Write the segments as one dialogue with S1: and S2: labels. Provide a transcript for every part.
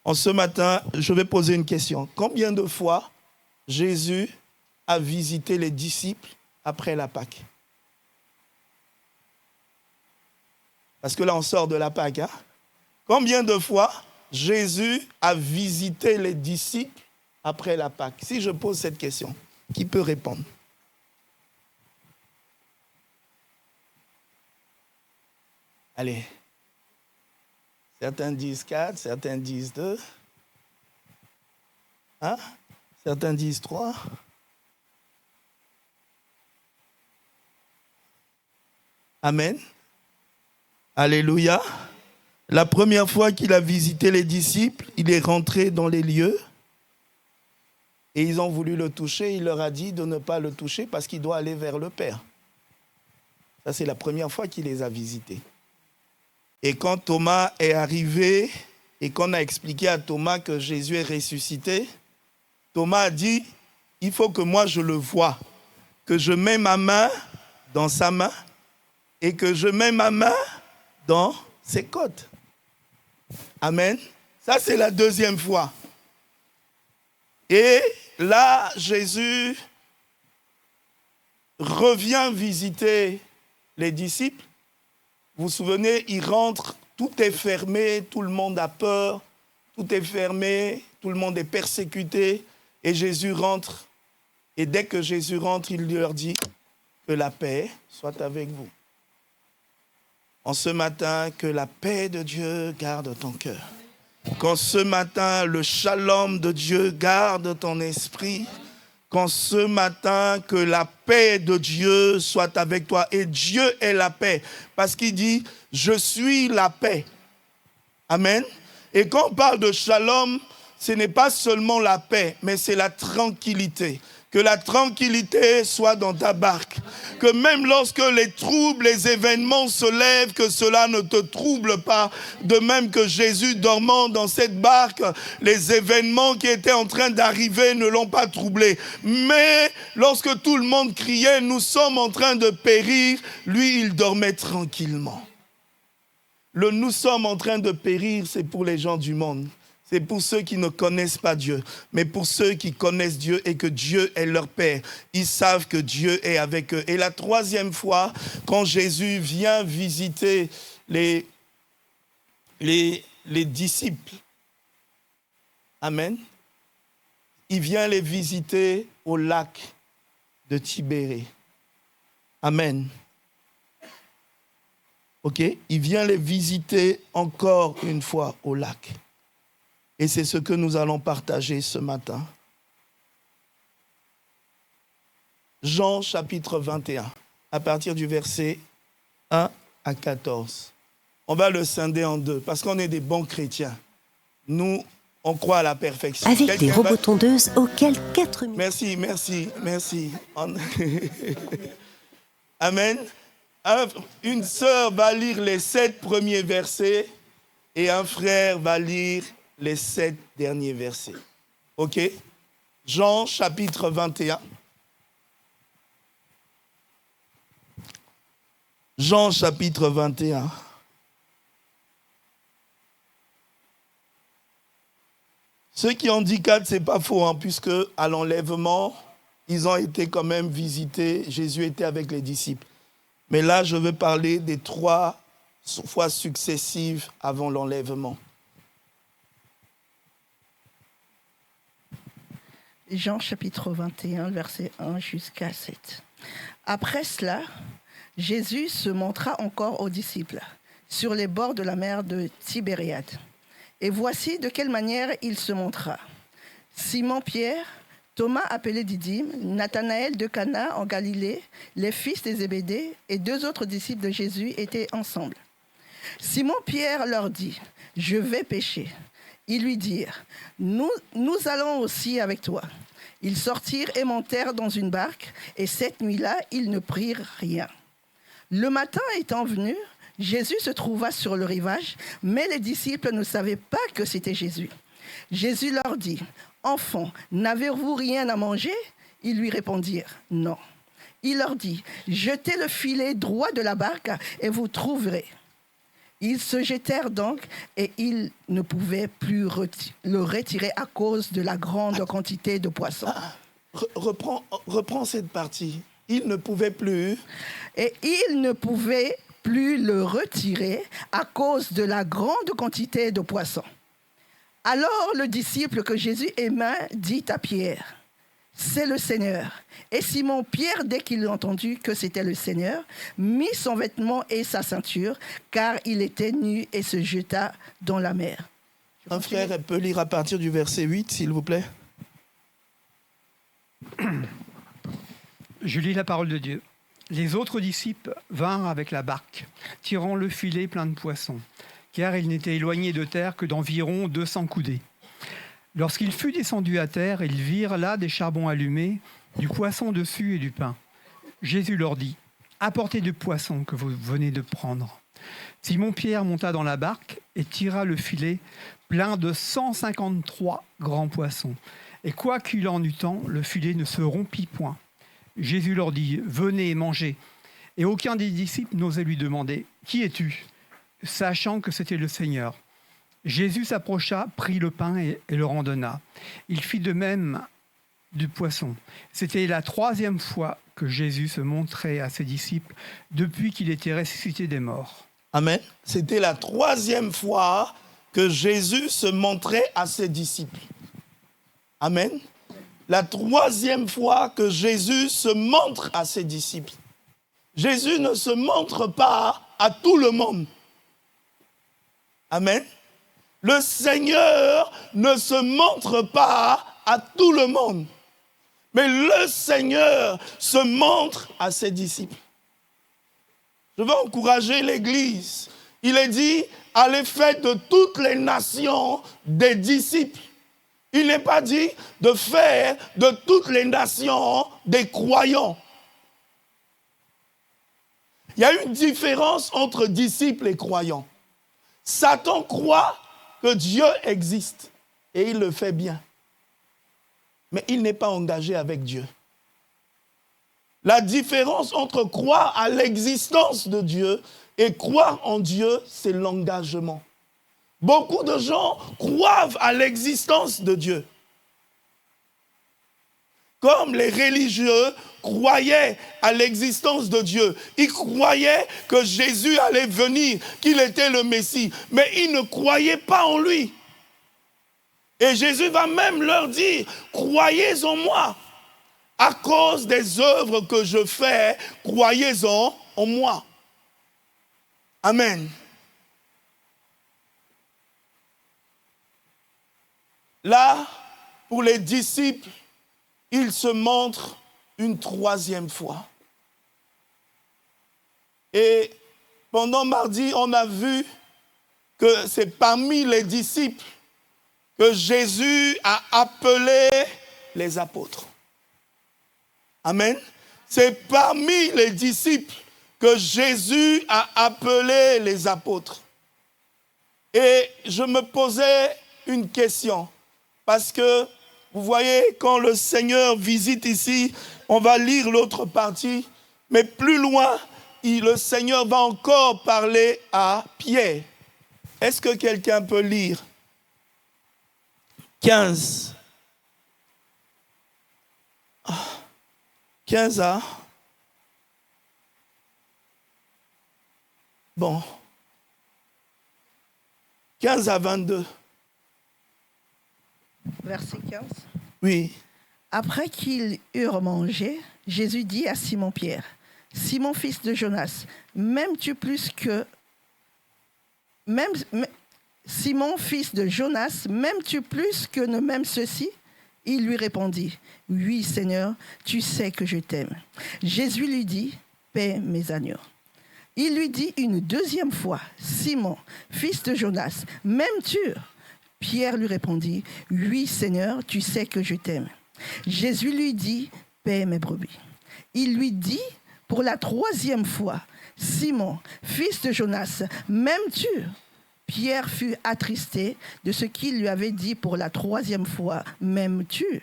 S1: En ce matin, je vais poser une question. Combien de fois Jésus a visité les disciples après la Pâque? Parce que là, on sort de la Pâque. Hein? Combien de fois Jésus a visité les disciples après la Pâque? Si je pose cette question, qui peut répondre? Allez. Certains disent 4, certains disent 2. Hein? Certains disent 3. Amen. Alléluia. La première fois qu'il a visité les disciples, il est rentré dans les lieux et ils ont voulu le toucher. Il leur a dit de ne pas le toucher parce qu'il doit aller vers le Père. Ça, c'est la première fois qu'il les a visités. Et quand Thomas est arrivé et qu'on a expliqué à Thomas que Jésus est ressuscité, Thomas a dit, il faut que moi je le voie, que je mets ma main dans sa main et que je mets ma main dans ses côtes. Amen. Ça, c'est la deuxième fois. Et là, Jésus revient visiter les disciples. Vous vous souvenez, il rentre, tout est fermé, tout le monde a peur, tout est fermé, tout le monde est persécuté. Et Jésus rentre. Et dès que Jésus rentre, il leur dit que la paix soit avec vous. En ce matin, que la paix de Dieu garde ton cœur. Qu'en ce matin, le shalom de Dieu garde ton esprit. Qu'en ce matin, que la paix de Dieu soit avec toi. Et Dieu est la paix. Parce qu'il dit, je suis la paix. Amen. Et quand on parle de shalom, ce n'est pas seulement la paix, mais c'est la tranquillité. Que la tranquillité soit dans ta barque. Que même lorsque les troubles, les événements se lèvent, que cela ne te trouble pas. De même que Jésus dormant dans cette barque, les événements qui étaient en train d'arriver ne l'ont pas troublé. Mais lorsque tout le monde criait, nous sommes en train de périr, lui, il dormait tranquillement. Le nous sommes en train de périr, c'est pour les gens du monde. C'est pour ceux qui ne connaissent pas Dieu, mais pour ceux qui connaissent Dieu et que Dieu est leur Père. Ils savent que Dieu est avec eux. Et la troisième fois, quand Jésus vient visiter les disciples, amen, il vient les visiter au lac de Tibérée. Amen. Ok, il vient les visiter encore une fois au lac. Et c'est ce que nous allons partager ce matin. Jean chapitre 21, à partir du verset 1 à 14. On va le scinder en deux, parce qu'on est des bons chrétiens. Nous, on croit à la perfection.
S2: Avec des robots tondeuses auxquels 4 minutes...
S1: Merci. Amen. Une sœur va lire les 7 premiers versets et un frère va lire les 7 derniers versets. OK? Jean chapitre 21. Jean chapitre 21. Ceux qui ont dit 4, ce n'est pas faux, hein, puisque à l'enlèvement, ils ont été quand même visités. Jésus était avec les disciples. Mais là, je veux parler des 3 fois successives avant l'enlèvement.
S3: Jean chapitre 21, verset 1 jusqu'à 7. Après cela, Jésus se montra encore aux disciples sur les bords de la mer de Tibériade. Et voici de quelle manière il se montra. Simon-Pierre, Thomas appelé Didyme, Nathanaël de Cana en Galilée, les fils des Zébédée et 2 autres disciples de Jésus étaient ensemble. Simon-Pierre leur dit, « Je vais pêcher. » Ils lui dirent, nous allons aussi avec toi. Ils sortirent et montèrent dans une barque, et cette nuit-là, ils ne prirent rien. Le matin étant venu, Jésus se trouva sur le rivage, mais les disciples ne savaient pas que c'était Jésus. Jésus leur dit, « Enfants, n'avez-vous rien à manger ?» Ils lui répondirent, « Non. » Il leur dit, « Jetez le filet droit de la barque et vous trouverez. » Ils se jetèrent donc et ils ne pouvaient plus le retirer à cause de la grande quantité de poissons.
S1: Reprends cette partie. Ils ne pouvaient plus.
S3: Et ils ne pouvaient plus le retirer à cause de la grande quantité de poissons. Alors le disciple que Jésus aimait dit à Pierre, « C'est le Seigneur. » Et Simon-Pierre, dès qu'il a entendu que c'était le Seigneur, mit son vêtement et sa ceinture, car il était nu, et se jeta dans la mer.
S1: Un frère peut lire à partir du verset 8, s'il vous plaît.
S4: Je lis la parole de Dieu. Les autres disciples vinrent avec la barque, tirant le filet plein de poissons, car il n'était éloigné de terre que d'environ 200 coudées. Lorsqu'il fut descendu à terre, ils virent là des charbons allumés, du poisson dessus et du pain. Jésus leur dit, « Apportez du poisson que vous venez de prendre. » Simon-Pierre monta dans la barque et tira le filet plein de 153 grands poissons. Et quoi qu'il en eût tant, le filet ne se rompit point. Jésus leur dit, « Venez et mangez. » Et aucun des disciples n'osait lui demander, « Qui es-tu » sachant que c'était le Seigneur. Jésus s'approcha, prit le pain et leur en donna. Il fit de même du poisson. C'était la 3e fois que Jésus se montrait à ses disciples depuis qu'il était ressuscité des morts.
S1: Amen. C'était la 3e fois que Jésus se montrait à ses disciples. Amen. La 3e fois que Jésus se montre à ses disciples. Jésus ne se montre pas à tout le monde. Amen. Le Seigneur ne se montre pas à tout le monde. Mais le Seigneur se montre à ses disciples. Je veux encourager l'Église. Il est dit, allez faire de toutes les nations des disciples. Il n'est pas dit de faire de toutes les nations des croyants. Il y a une différence entre disciples et croyants. Satan croit que Dieu existe et il le fait bien. Mais il n'est pas engagé avec Dieu. La différence entre croire à l'existence de Dieu et croire en Dieu, c'est l'engagement. Beaucoup de gens croient à l'existence de Dieu. Comme les religieux croyaient à l'existence de Dieu. Ils croyaient que Jésus allait venir, qu'il était le Messie. Mais ils ne croyaient pas en lui. Et Jésus va même leur dire, croyez en moi. À cause des œuvres que je fais, croyez en moi. Amen. Là, pour les disciples, il se montre une 3e fois. Et pendant mardi, on a vu que c'est parmi les disciples que Jésus a appelé les apôtres. Amen. C'est parmi les disciples que Jésus a appelé les apôtres. Et je me posais une question, parce que vous voyez, quand le Seigneur visite ici, on va lire l'autre partie, mais plus loin, le Seigneur va encore parler à Pierre. Est-ce que quelqu'un peut lire 15. 15a. Bon. 15 à 22.
S3: Verset 15.
S1: Oui.
S3: Après qu'ils eurent mangé, Jésus dit à Simon-Pierre, « Simon, fils de Jonas, m'aimes-tu plus que... Simon, fils de Jonas, m'aimes-tu plus que ne m'aiment ceux-ci » Il lui répondit, « Oui, Seigneur, tu sais que je t'aime. » Jésus lui dit, « Paie mes agneaux. » Il lui dit une 2e fois, « Simon, fils de Jonas, m'aimes-tu » Pierre lui répondit, « Oui, Seigneur, tu sais que je t'aime. » Jésus lui dit, « Paie mes brebis. » Il lui dit pour la 3e fois, « Simon, fils de Jonas, m'aimes-tu » Pierre fut attristé de ce qu'il lui avait dit pour la 3e fois, « M'aimes-tu »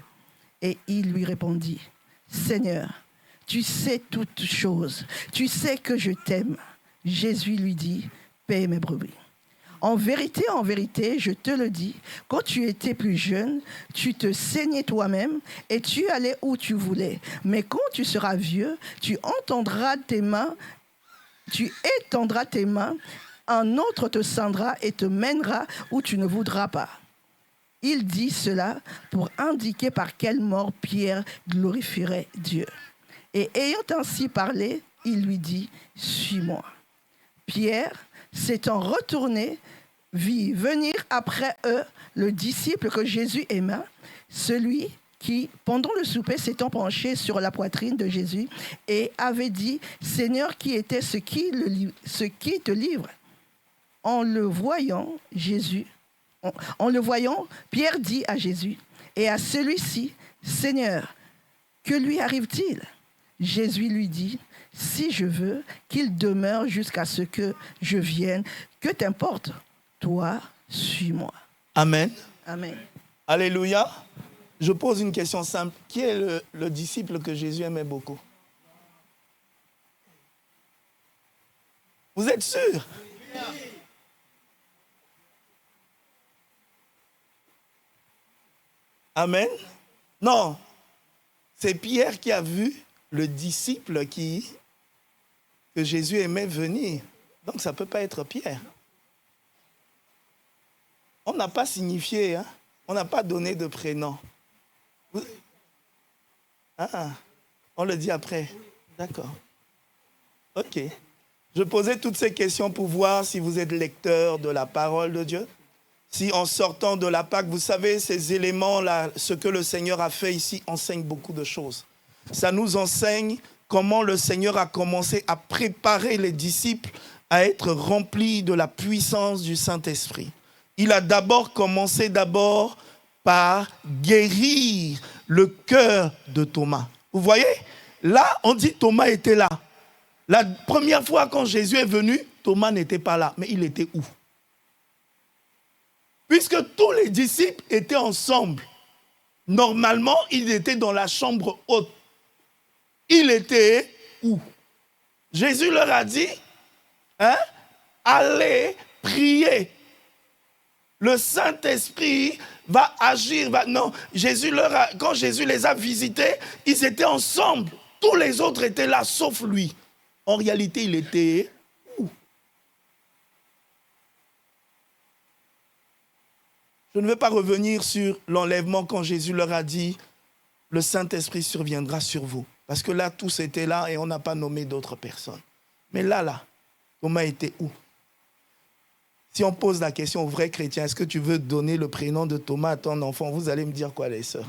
S3: Et il lui répondit, « Seigneur, tu sais toutes choses, tu sais que je t'aime. » Jésus lui dit, « paie mes brebis. En vérité, je te le dis, quand tu étais plus jeune, tu te saignais toi-même et tu allais où tu voulais. Mais quand tu seras vieux, tu étendras tes mains, un autre te ceindra et te mènera où tu ne voudras pas. Il dit cela pour indiquer par quelle mort Pierre glorifierait Dieu. Et ayant ainsi parlé, il lui dit, « Suis-moi. » Pierre, s'étant retourné, vit venir après eux le disciple que Jésus aima, celui qui, pendant le souper, s'étant penché sur la poitrine de Jésus et avait dit, « Seigneur, qui était ce qui te livre ?» En le voyant, Pierre dit à Jésus et à celui-ci, « Seigneur, que lui arrive-t-il ?» Jésus lui dit, « Si je veux qu'il demeure jusqu'à ce que je vienne, que t'importe, toi, suis-moi. »
S1: Amen.
S3: Amen.
S1: Alléluia. Je pose une question simple. Qui est le disciple que Jésus aimait beaucoup? Vous êtes sûr? Amen. Non, c'est Pierre qui a vu le disciple que Jésus aimait venir. Donc ça ne peut pas être Pierre. On n'a pas signifié, hein? On n'a pas donné de prénom. On le dit après. D'accord. Ok. Je posais toutes ces questions pour voir si vous êtes lecteur de la parole de Dieu. Si en sortant de la Pâque, vous savez, ces éléments-là, ce que le Seigneur a fait ici, enseigne beaucoup de choses. Ça nous enseigne comment le Seigneur a commencé à préparer les disciples à être remplis de la puissance du Saint-Esprit. Il a commencé par guérir le cœur de Thomas. Vous voyez, là, on dit Thomas était là. La première fois quand Jésus est venu, Thomas n'était pas là, mais il était où? Puisque tous les disciples étaient ensemble, normalement, il était dans la chambre haute. Il était où? Jésus leur a dit, allez prier. Le Saint-Esprit va agir. Non, quand Jésus les a visités, ils étaient ensemble. Tous les autres étaient là, sauf lui. En réalité, il était où? Je ne veux pas revenir sur l'enlèvement quand Jésus leur a dit « Le Saint-Esprit surviendra sur vous ». Parce que là, tous étaient là et on n'a pas nommé d'autres personnes. Mais là, Thomas était où? Si on pose la question aux vrais chrétiens, est-ce que tu veux donner le prénom de Thomas à ton enfant? Vous allez me dire quoi, les sœurs?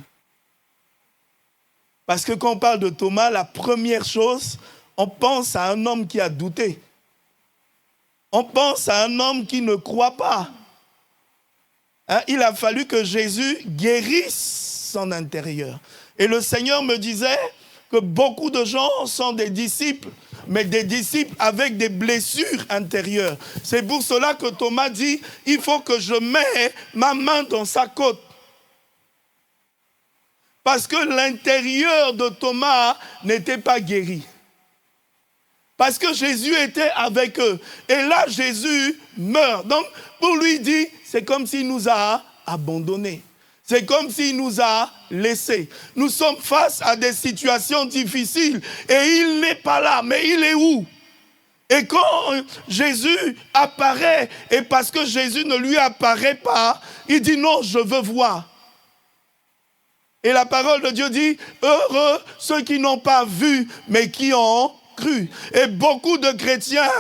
S1: Parce que quand on parle de Thomas, la première chose, on pense à un homme qui a douté. On pense à un homme qui ne croit pas. Il a fallu que Jésus guérisse son intérieur. Et le Seigneur me disait que beaucoup de gens sont des disciples, mais des disciples avec des blessures intérieures. C'est pour cela que Thomas dit, il faut que je mette ma main dans sa côte. Parce que l'intérieur de Thomas n'était pas guéri. Parce que Jésus était avec eux. Et là, Jésus meurt. Donc, pour lui dire, c'est comme s'il nous a abandonnés. C'est comme s'il nous a laissés. Nous sommes face à des situations difficiles. Et il n'est pas là. Mais il est où? Et quand Jésus apparaît, et parce que Jésus ne lui apparaît pas, il dit non, je veux voir. Et la parole de Dieu dit, heureux ceux qui n'ont pas vu, mais qui ont cru. Et beaucoup de chrétiens,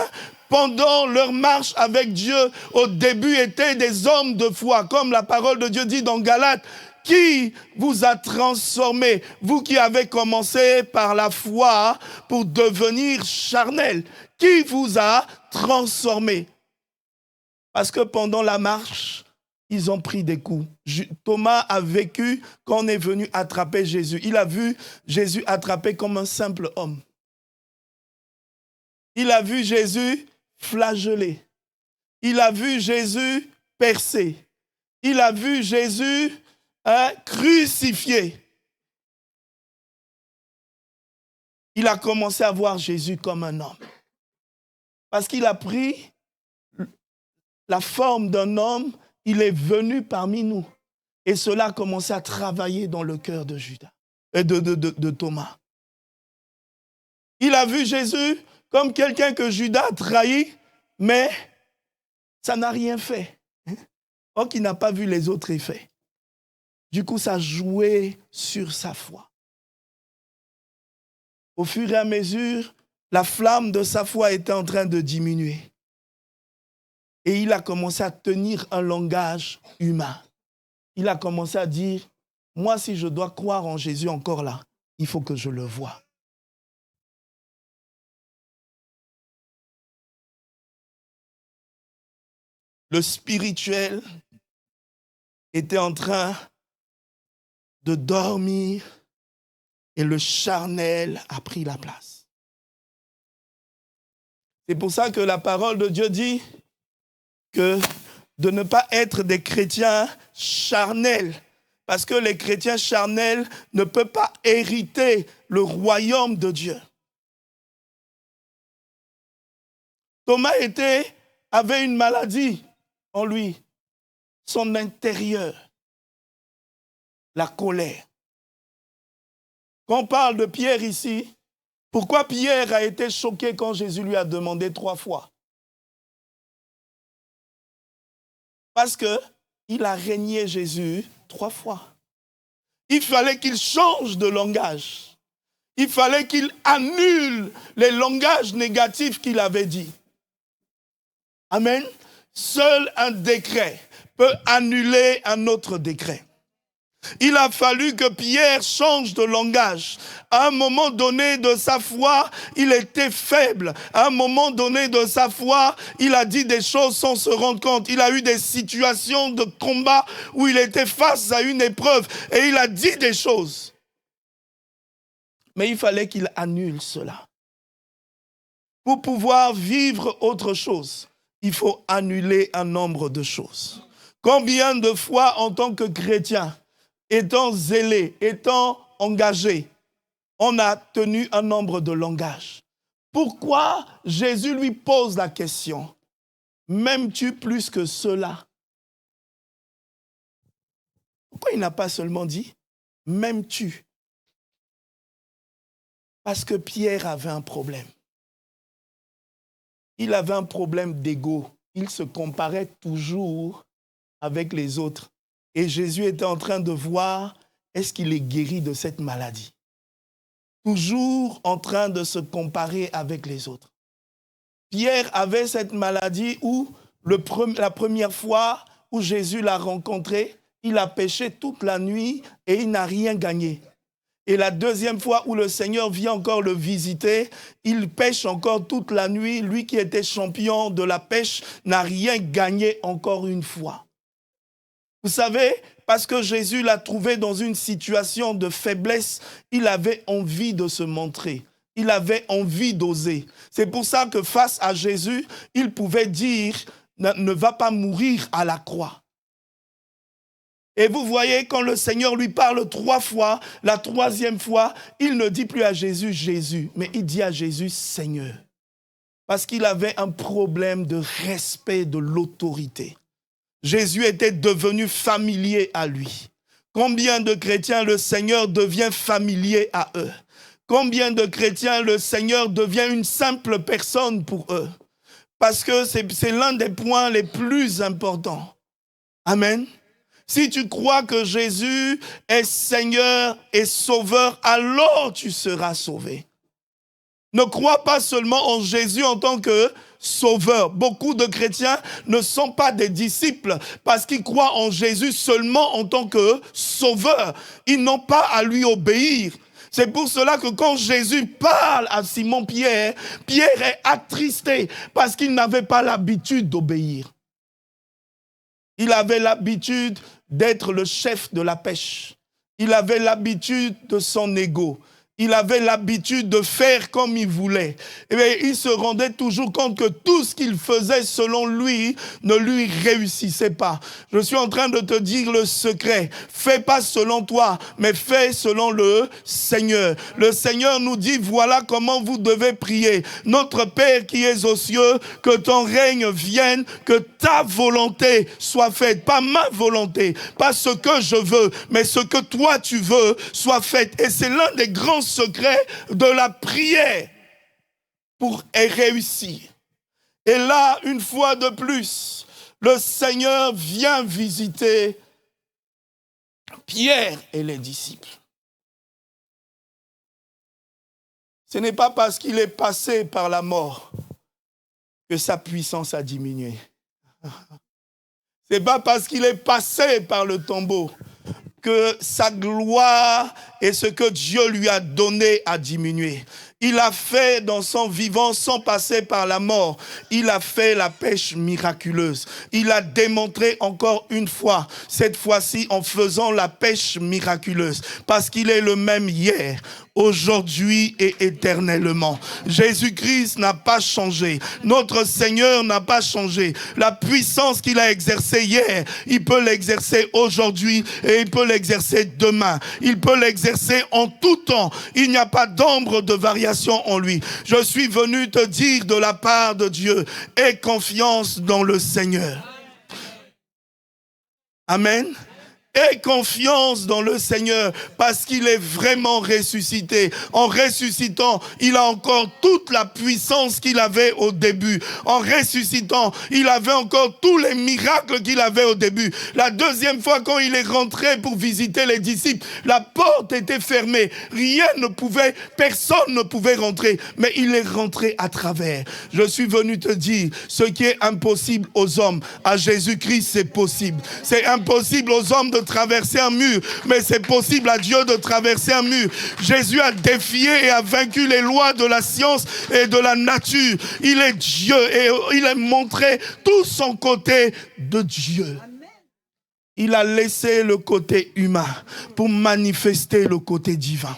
S1: pendant leur marche avec Dieu, au début étaient des hommes de foi, comme la parole de Dieu dit dans Galates, qui vous a transformé, vous qui avez commencé par la foi pour devenir charnel, qui vous a transformé? Parce que pendant la marche, ils ont pris des coups. Thomas a vécu quand on est venu attraper Jésus. Il a vu Jésus attrapé comme un simple homme. Il a vu Jésus flagellé. Il a vu Jésus percé. Il a vu Jésus crucifié. Il a commencé à voir Jésus comme un homme. Parce qu'il a pris la forme d'un homme, il est venu parmi nous. Et cela a commencé à travailler dans le cœur de Judas, de Thomas. Il a vu Jésus comme quelqu'un que Judas a trahi, mais ça n'a rien fait. Or qu'il n'a pas vu les autres effets. Du coup, ça jouait sur sa foi. Au fur et à mesure, la flamme de sa foi était en train de diminuer. Et il a commencé à tenir un langage humain. Il a commencé à dire, moi, si je dois croire en Jésus encore là, il faut que je le voie. Le spirituel était en train de dormir et le charnel a pris la place. C'est pour ça que la parole de Dieu dit que de ne pas être des chrétiens charnels, parce que les chrétiens charnels ne peuvent pas hériter le royaume de Dieu. Thomas avait une maladie en lui, son intérieur, la colère. Quand on parle de Pierre ici, pourquoi Pierre a été choqué quand Jésus lui a demandé 3 fois? Parce qu'il a régné Jésus 3 fois. Il fallait qu'il change de langage. Il fallait qu'il annule les langages négatifs qu'il avait dit. Amen. Seul un décret peut annuler un autre décret. Il a fallu que Pierre change de langage. À un moment donné de sa foi, il était faible. À un moment donné de sa foi, il a dit des choses sans se rendre compte. Il a eu des situations de combat où il était face à une épreuve et il a dit des choses. Mais il fallait qu'il annule cela. Pour pouvoir vivre autre chose, il faut annuler un nombre de choses. Combien de fois en tant que chrétien, étant zélé, étant engagé, on a tenu un nombre de langages. Pourquoi Jésus lui pose la question, m'aimes-tu plus que cela? Pourquoi il n'a pas seulement dit, m'aimes-tu? Parce que Pierre avait un problème. Il avait un problème d'ego. Il se comparait toujours avec les autres. Et Jésus était en train de voir, est-ce qu'il est guéri de cette maladie? Toujours en train de se comparer avec les autres. Pierre avait cette maladie où, la première fois où Jésus l'a rencontré, il a péché toute la nuit et il n'a rien gagné. Et la deuxième fois où le Seigneur vient encore le visiter, il pêche encore toute la nuit. Lui qui était champion de la pêche n'a rien gagné encore une fois. Vous savez, parce que Jésus l'a trouvé dans une situation de faiblesse, il avait envie de se montrer. Il avait envie d'oser. C'est pour ça que face à Jésus, il pouvait dire, ne va pas mourir à la croix. Et vous voyez, quand le Seigneur lui parle 3 fois, la 3e fois, il ne dit plus à Jésus, Jésus, mais il dit à Jésus, Seigneur. Parce qu'il avait un problème de respect de l'autorité. Jésus était devenu familier à lui. Combien de chrétiens le Seigneur devient familier à eux? Combien de chrétiens le Seigneur devient une simple personne pour eux? Parce que c'est l'un des points les plus importants. Amen. Si tu crois que Jésus est Seigneur et Sauveur, alors tu seras sauvé. Ne crois pas seulement en Jésus en tant que Sauveur. Beaucoup de chrétiens ne sont pas des disciples parce qu'ils croient en Jésus seulement en tant que Sauveur. Ils n'ont pas à lui obéir. C'est pour cela que quand Jésus parle à Simon-Pierre, Pierre est attristé parce qu'il n'avait pas l'habitude d'obéir. Il avait l'habitude d'être le chef de la pêche. Il avait l'habitude de son ego. il avait l'habitude de faire comme il voulait. Et bien, il se rendait toujours compte que tout ce qu'il faisait selon lui ne lui réussissait pas. Je suis en train de te dire le secret. Fais pas selon toi, mais fais selon le Seigneur. Le Seigneur nous dit, voilà comment vous devez prier. Notre Père qui es aux cieux, que ton règne vienne, que ta volonté soit faite. Pas ma volonté, pas ce que je veux, mais ce que toi tu veux soit fait. Et c'est l'un des grands secrets de la prière pour réussir. Et là, une fois de plus, le Seigneur vient visiter Pierre et les disciples. Ce n'est pas parce qu'il est passé par la mort que sa puissance a diminué. Ce n'est pas parce qu'il est passé par le tombeau que sa gloire et ce que Dieu lui a donné a diminué. Il a fait dans son vivant, sans passer par la mort, il a fait la pêche miraculeuse. Il a démontré encore une fois, cette fois-ci en faisant la pêche miraculeuse, parce qu'il est le même hier, aujourd'hui et éternellement. Jésus-Christ n'a pas changé. Notre Seigneur n'a pas changé. La puissance qu'il a exercée hier, il peut l'exercer aujourd'hui et il peut l'exercer demain. Il peut l'exercer en tout temps. Il n'y a pas d'ombre de variation en lui. Je suis venu te dire de la part de Dieu, aie confiance dans le Seigneur. Amen. Aie confiance dans le Seigneur parce qu'il est vraiment ressuscité. En ressuscitant, il a encore toute la puissance qu'il avait au début. En ressuscitant, il avait encore tous les miracles qu'il avait au début. La deuxième fois, quand il est rentré pour visiter les disciples, la porte était fermée. Personne ne pouvait rentrer. Mais il est rentré à travers. Je suis venu te dire, ce qui est impossible aux hommes, à Jésus-Christ, c'est possible. C'est impossible aux hommes de traverser un mur, mais c'est possible à Dieu de traverser un mur. Jésus a défié et a vaincu les lois de la science et de la nature. Il est Dieu et il a montré tout son côté de Dieu. Il a laissé le côté humain pour manifester le côté divin.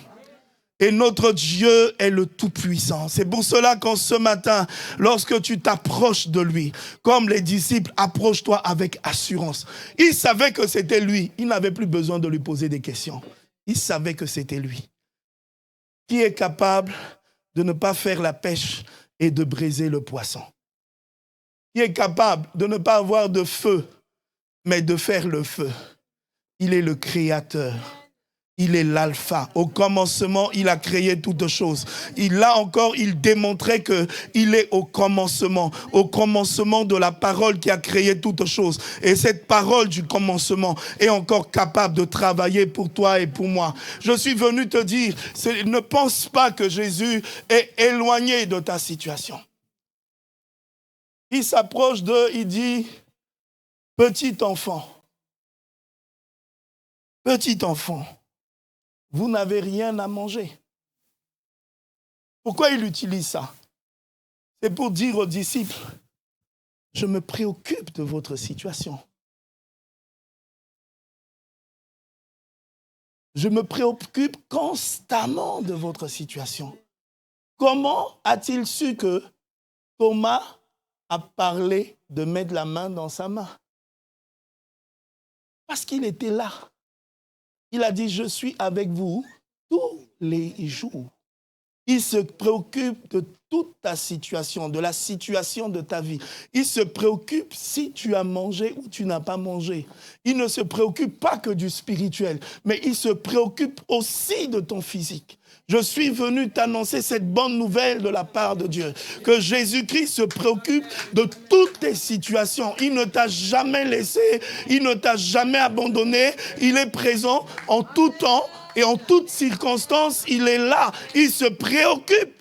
S1: Et notre Dieu est le Tout-Puissant. C'est pour cela qu'en ce matin, lorsque tu t'approches de lui, comme les disciples, approche-toi avec assurance. Il savait que c'était lui. Il n'avait plus besoin de lui poser des questions. Il savait que c'était lui. Qui est capable de ne pas faire la pêche et de briser le poisson? Qui est capable de ne pas avoir de feu, mais de faire le feu? Il est le Créateur. Il est l'alpha. Au commencement, il a créé toutes choses. Là encore, il démontrait qu'il est au commencement de la parole qui a créé toutes choses. Et cette parole du commencement est encore capable de travailler pour toi et pour moi. Je suis venu te dire, ne pense pas que Jésus est éloigné de ta situation. Il s'approche il dit, petit enfant, vous n'avez rien à manger. Pourquoi il utilise ça? C'est pour dire aux disciples, je me préoccupe de votre situation. Je me préoccupe constamment de votre situation. Comment a-t-il su que Thomas a parlé de mettre la main dans sa main? Parce qu'il était là. Il a dit, je suis avec vous tous les jours. Il se préoccupe de toute ta situation, de la situation de ta vie. Il se préoccupe si tu as mangé ou tu n'as pas mangé. Il ne se préoccupe pas que du spirituel, mais il se préoccupe aussi de ton physique. Je suis venu t'annoncer cette bonne nouvelle de la part de Dieu, que Jésus-Christ se préoccupe de toutes tes situations. Il ne t'a jamais laissé, il ne t'a jamais abandonné. Il est présent en tout temps et en toutes circonstances. Il est là, il se préoccupe.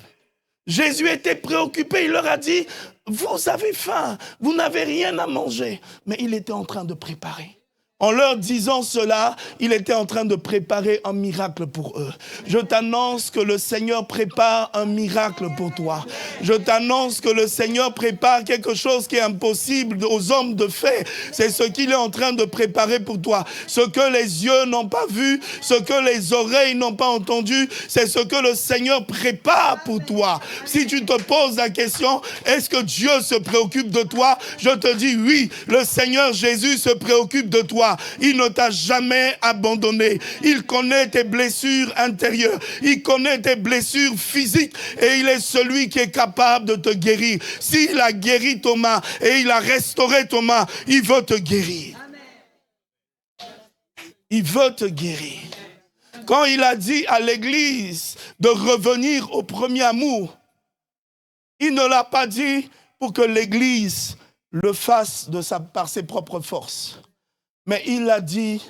S1: Jésus était préoccupé, il leur a dit, vous avez faim, vous n'avez rien à manger. Mais il était en train de préparer. En leur disant cela, il était en train de préparer un miracle pour eux. Je t'annonce que le Seigneur prépare un miracle pour toi. Je t'annonce que le Seigneur prépare quelque chose qui est impossible aux hommes de faire. C'est ce qu'il est en train de préparer pour toi. Ce que les yeux n'ont pas vu, ce que les oreilles n'ont pas entendu, c'est ce que le Seigneur prépare pour toi. Si tu te poses la question, est-ce que Dieu se préoccupe de toi? Je te dis oui, le Seigneur Jésus se préoccupe de toi. Il ne t'a jamais abandonné. Il connaît tes blessures intérieures. Il connaît tes blessures physiques. Et il est celui qui est capable de te guérir. S'il a guéri Thomas et il a restauré Thomas, il veut te guérir. Il veut te guérir. Quand il a dit à l'Église de revenir au premier amour, il ne l'a pas dit pour que l'Église le fasse par ses propres forces. Mais il l'a dit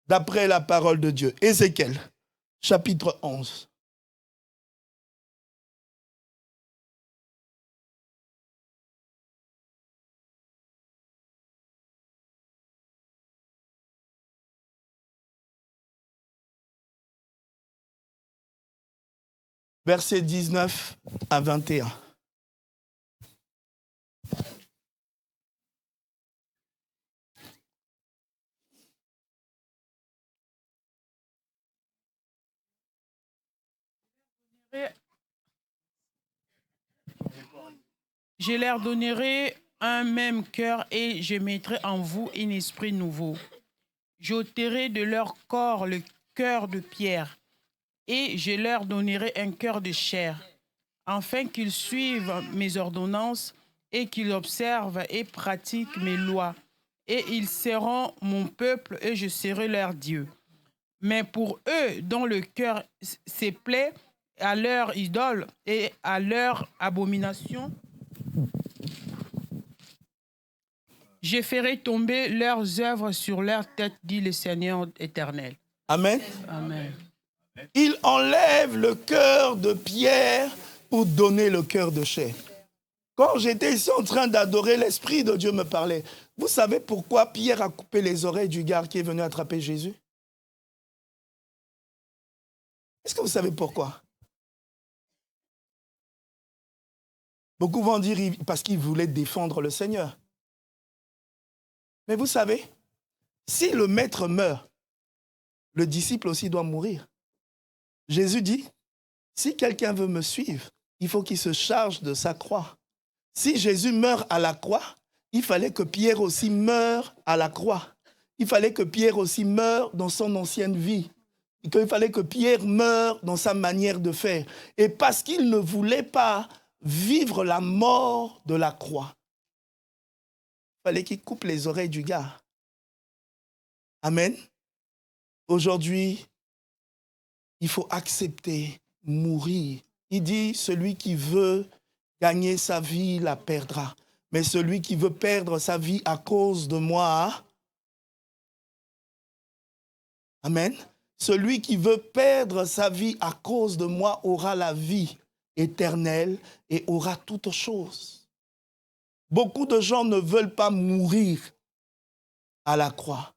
S1: d'après la parole de Dieu. Ézéchiel, chapitre 11. Versets 19 à 21.
S5: Je leur donnerai un même cœur et je mettrai en vous un esprit nouveau. J'ôterai de leur corps le cœur de pierre et je leur donnerai un cœur de chair, afin qu'ils suivent mes ordonnances et qu'ils observent et pratiquent mes lois. Et ils seront mon peuple et je serai leur Dieu. Mais pour eux, dont le cœur se plaît à leur idole et à leur abomination, je ferai tomber leurs œuvres sur leur tête, dit le Seigneur éternel.
S1: Amen.
S5: Amen.
S1: Il enlève le cœur de pierre pour donner le cœur de chair. Quand j'étais ici en train d'adorer, l'Esprit de Dieu me parlait. Vous savez pourquoi Pierre a coupé les oreilles du gars qui est venu attraper Jésus? Est-ce que vous savez pourquoi? Beaucoup vont dire parce qu'il voulait défendre le Seigneur. Mais vous savez, si le maître meurt, le disciple aussi doit mourir. Jésus dit, si quelqu'un veut me suivre, il faut qu'il se charge de sa croix. Si Jésus meurt à la croix, il fallait que Pierre aussi meure à la croix. Il fallait que Pierre aussi meure dans son ancienne vie. Il fallait que Pierre meure dans sa manière de faire. Et parce qu'il ne voulait pas vivre la mort de la croix, il fallait qu'il coupe les oreilles du gars. Amen. Aujourd'hui, il faut accepter, mourir. Il dit, celui qui veut gagner sa vie la perdra. Mais celui qui veut perdre sa vie à cause de moi, amen. Celui qui veut perdre sa vie à cause de moi aura la vie éternelle et aura toutes choses. Beaucoup de gens ne veulent pas mourir à la croix.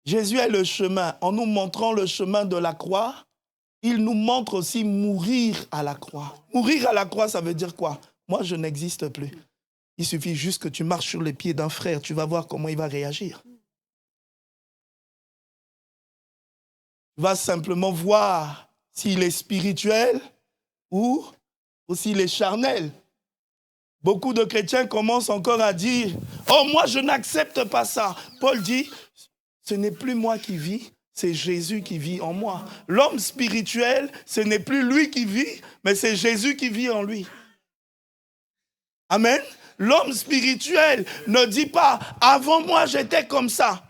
S1: Jésus est le chemin. En nous montrant le chemin de la croix, il nous montre aussi mourir à la croix. Mourir à la croix, ça veut dire quoi? Moi, je n'existe plus. Il suffit juste que tu marches sur les pieds d'un frère, tu vas voir comment il va réagir. Tu vas simplement voir s'il est spirituel ou s'il est charnel. Beaucoup de chrétiens commencent encore à dire « Oh, moi, je n'accepte pas ça ». Paul dit « Ce n'est plus moi qui vis, c'est Jésus qui vit en moi. » L'homme spirituel, ce n'est plus lui qui vit, mais c'est Jésus qui vit en lui. Amen. L'homme spirituel ne dit pas « Avant moi, j'étais comme ça ».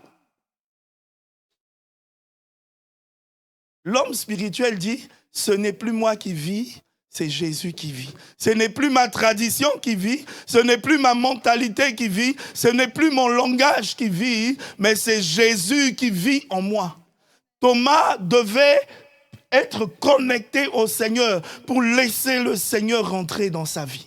S1: L'homme spirituel dit « Ce n'est plus moi qui vis, c'est Jésus qui vit. Ce n'est plus ma tradition qui vit, ce n'est plus ma mentalité qui vit, ce n'est plus mon langage qui vit, mais c'est Jésus qui vit en moi. » Thomas devait être connecté au Seigneur pour laisser le Seigneur rentrer dans sa vie.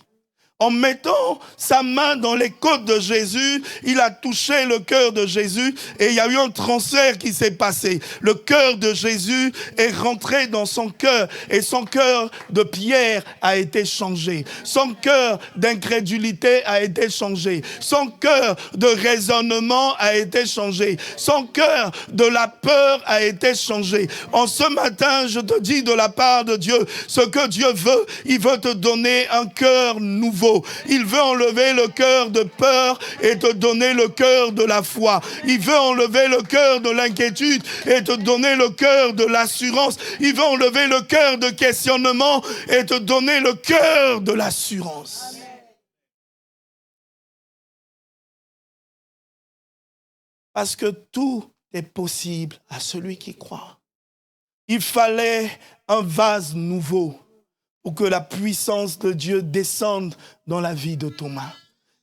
S1: En mettant sa main dans les côtes de Jésus, il a touché le cœur de Jésus et il y a eu un transfert qui s'est passé. Le cœur de Jésus est rentré dans son cœur et son cœur de pierre a été changé. Son cœur d'incrédulité a été changé. Son cœur de raisonnement a été changé. Son cœur de la peur a été changé. En ce matin, je te dis de la part de Dieu, ce que Dieu veut, il veut te donner un cœur nouveau. Il veut enlever le cœur de peur et te donner le cœur de la foi. Il veut enlever le cœur de l'inquiétude et te donner le cœur de l'assurance. Il veut enlever le cœur de questionnement et te donner le cœur de l'assurance. Parce que tout est possible à celui qui croit. Il fallait un vase nouveau pour que la puissance de Dieu descende dans la vie de Thomas.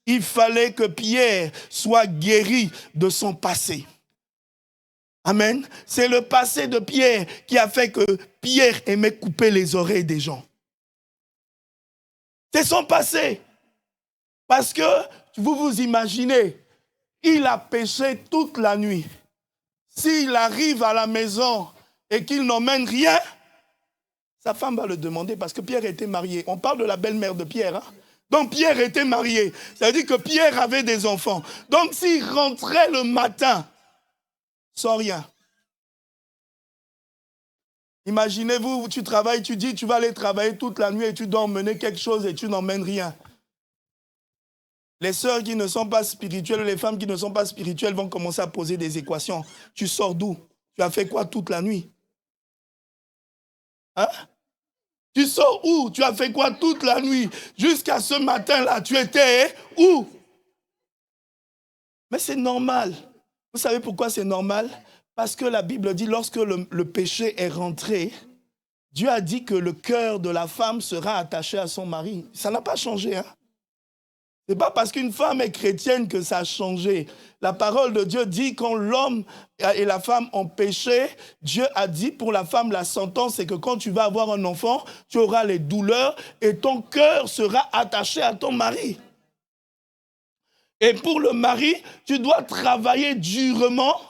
S1: Il fallait que Pierre soit guéri de son passé. Amen. C'est le passé de Pierre qui a fait que Pierre aimait couper les oreilles des gens. C'est son passé. Parce que, vous vous imaginez, il a péché toute la nuit. S'il arrive à la maison et qu'il n'emmène rien, sa femme va le demander parce que Pierre était marié. On parle de la belle-mère de Pierre. Hein? Donc Pierre était marié. C'est-à-dire que Pierre avait des enfants. Donc s'il rentrait le matin sans rien. Imaginez-vous, tu travailles, tu dis, tu vas aller travailler toute la nuit et tu dois emmener quelque chose et tu n'emmènes rien. Les sœurs qui ne sont pas spirituelles, les femmes qui ne sont pas spirituelles vont commencer à poser des équations. Tu sors d'où? Tu as fait quoi toute la nuit? Hein? Tu sors où? Tu as fait quoi toute la nuit? Jusqu'à ce matin-là, tu étais où? Mais c'est normal. Vous savez pourquoi c'est normal? Parce que la Bible dit, lorsque le péché est rentré, Dieu a dit que le cœur de la femme sera attaché à son mari. Ça n'a pas changé, hein? Ce n'est pas parce qu'une femme est chrétienne que ça a changé. La parole de Dieu dit quand l'homme et la femme ont péché, Dieu a dit pour la femme, la sentence, c'est que quand tu vas avoir un enfant, tu auras les douleurs et ton cœur sera attaché à ton mari. Et pour le mari, tu dois travailler durement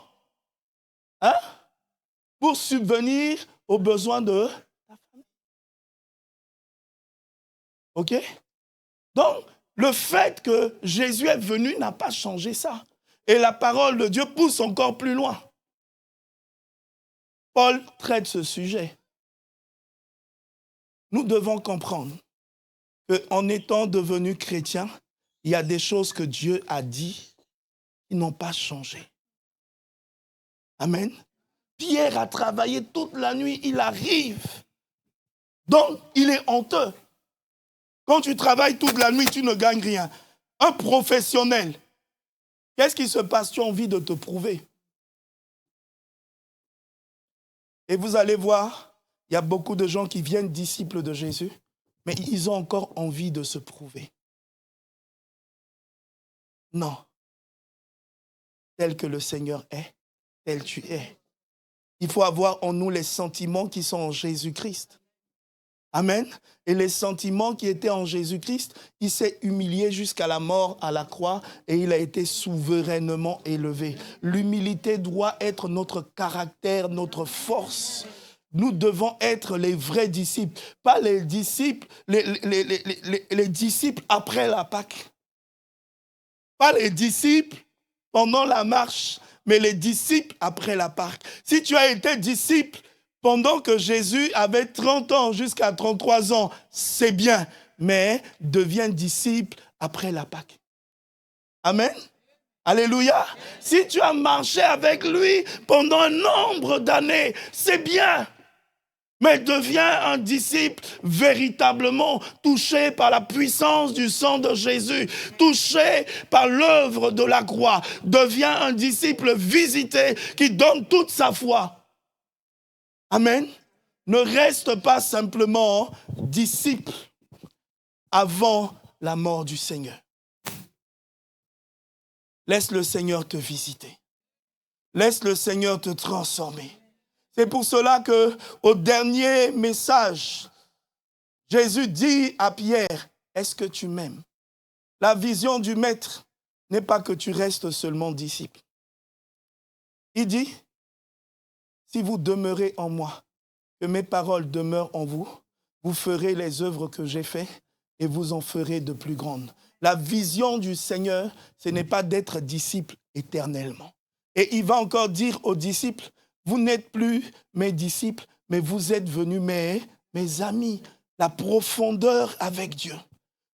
S1: pour subvenir aux besoins de ta famille. OK? Donc, le fait que Jésus est venu n'a pas changé ça. Et la parole de Dieu pousse encore plus loin. Paul traite ce sujet. Nous devons comprendre qu'en étant devenus chrétiens, il y a des choses que Dieu a dit qui n'ont pas changé. Amen. Pierre a travaillé toute la nuit, il arrive. Donc, il est honteux. Quand tu travailles toute la nuit, tu ne gagnes rien. Un professionnel, qu'est-ce qui se passe? Tu as envie de te prouver. Et vous allez voir, il y a beaucoup de gens qui viennent disciples de Jésus, mais ils ont encore envie de se prouver. Non. Tel que le Seigneur est, tel tu es. Il faut avoir en nous les sentiments qui sont en Jésus-Christ. Amen. Et les sentiments qui étaient en Jésus-Christ, il s'est humilié jusqu'à la mort à la croix et il a été souverainement élevé. L'humilité doit être notre caractère, notre force. Nous devons être les vrais disciples, pas les disciples, les disciples après la Pâque. Pas les disciples pendant la marche, mais les disciples après la Pâque. Si tu as été disciple pendant que Jésus avait 30 ans jusqu'à 33 ans, c'est bien, mais deviens disciple après la Pâque. Amen. Alléluia. Si tu as marché avec lui pendant un nombre d'années, c'est bien. Mais deviens un disciple véritablement touché par la puissance du sang de Jésus, touché par l'œuvre de la croix. Deviens un disciple visité qui donne toute sa foi. Amen. Ne reste pas simplement disciple avant la mort du Seigneur. Laisse le Seigneur te visiter. Laisse le Seigneur te transformer. C'est pour cela qu'au dernier message, Jésus dit à Pierre, est-ce que tu m'aimes? La vision du maître n'est pas que tu restes seulement disciple. Il dit, si vous demeurez en moi, que mes paroles demeurent en vous, vous ferez les œuvres que j'ai faites et vous en ferez de plus grandes. La vision du Seigneur, ce n'est pas d'être disciple éternellement. Et il va encore dire aux disciples, vous n'êtes plus mes disciples, mais vous êtes venus mes amis. La profondeur avec Dieu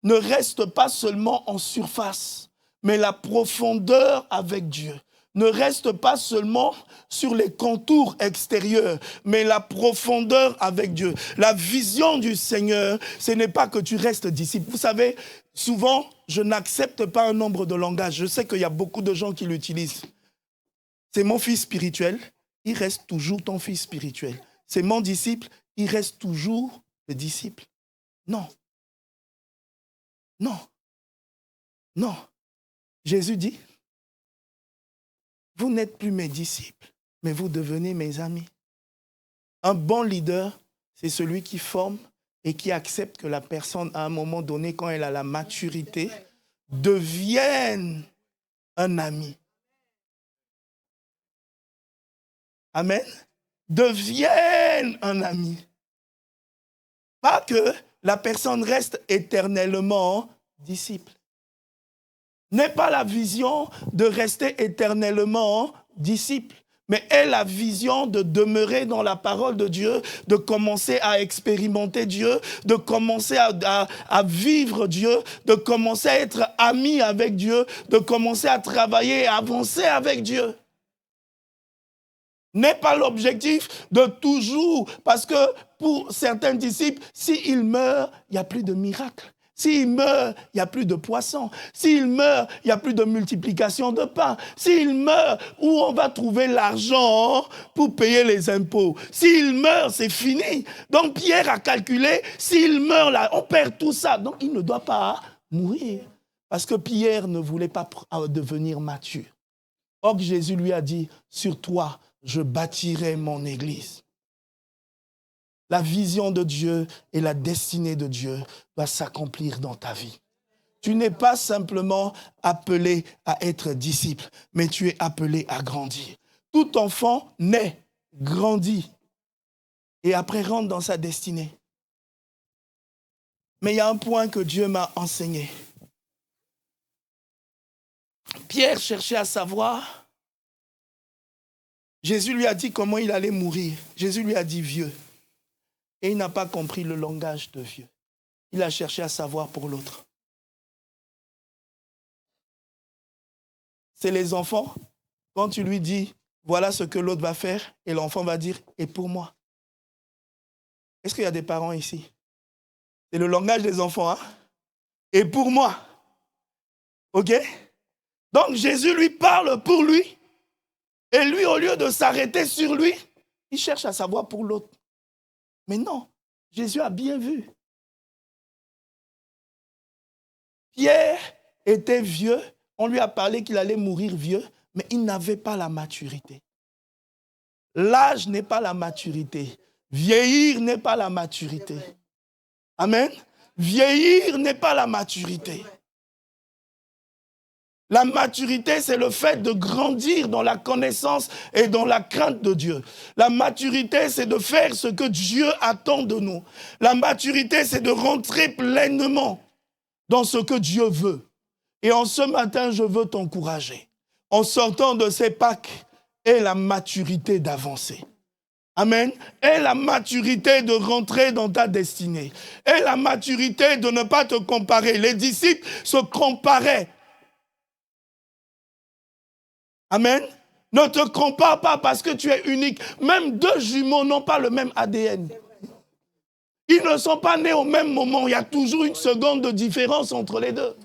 S1: ne reste pas seulement en surface, mais la profondeur avec Dieu ne reste pas seulement sur les contours extérieurs, mais la profondeur avec Dieu. La vision du Seigneur, ce n'est pas que tu restes disciple. Vous savez, souvent, je n'accepte pas un nombre de langages. Je sais qu'il y a beaucoup de gens qui l'utilisent. C'est mon fils spirituel, il reste toujours ton fils spirituel. C'est mon disciple, il reste toujours le disciple. Non. Non. Non. Jésus dit, vous n'êtes plus mes disciples, mais vous devenez mes amis. Un bon leader, c'est celui qui forme et qui accepte que la personne, à un moment donné, quand elle a la maturité, devienne un ami. Amen. Devienne un ami. Pas que la personne reste éternellement disciple. N'est pas la vision de rester éternellement disciple, mais est la vision de demeurer dans la parole de Dieu, de commencer à expérimenter Dieu, de commencer à vivre Dieu, de commencer à être ami avec Dieu, de commencer à travailler et avancer avec Dieu. N'est pas l'objectif de toujours, parce que pour certains disciples, s'ils meurent, il n'y a plus de miracle. S'il meurt, il n'y a plus de poissons. S'il meurt, il n'y a plus de multiplication de pain. S'il meurt, où on va trouver l'argent pour payer les impôts? S'il meurt, c'est fini. Donc Pierre a calculé, s'il meurt là, on perd tout ça. Donc il ne doit pas mourir. Parce que Pierre ne voulait pas devenir mature. Or Jésus lui a dit, sur toi, je bâtirai mon église. La vision de Dieu et la destinée de Dieu va s'accomplir dans ta vie. Tu n'es pas simplement appelé à être disciple, mais tu es appelé à grandir. Tout enfant naît, grandit, et après rentre dans sa destinée. Mais il y a un point que Dieu m'a enseigné. Pierre cherchait à savoir, Jésus lui a dit comment il allait mourir. Jésus lui a dit vieux. Et il n'a pas compris le langage de vieux. Il a cherché à savoir pour l'autre. C'est les enfants, quand tu lui dis, voilà ce que l'autre va faire, et l'enfant va dire, et pour moi. Est-ce qu'il y a des parents ici? C'est le langage des enfants, hein? Et pour moi. OK? Donc Jésus lui parle pour lui, et lui, au lieu de s'arrêter sur lui, il cherche à savoir pour l'autre. Mais non, Jésus a bien vu. Pierre était vieux, on lui a parlé qu'il allait mourir vieux, mais il n'avait pas la maturité. L'âge n'est pas la maturité. Vieillir n'est pas la maturité. Amen. Vieillir n'est pas la maturité. La maturité, c'est le fait de grandir dans la connaissance et dans la crainte de Dieu. La maturité, c'est de faire ce que Dieu attend de nous. La maturité, c'est de rentrer pleinement dans ce que Dieu veut. Et en ce matin, je veux t'encourager. En sortant de ces Pâques, aie la maturité d'avancer. Amen. Aie la maturité de rentrer dans ta destinée. Aie la maturité de ne pas te comparer. Les disciples se comparaient. Amen. Ne te compare pas parce que tu es unique. Même deux jumeaux n'ont pas le même ADN. Ils ne sont pas nés au même moment. Il y a toujours une seconde de différence entre les deux.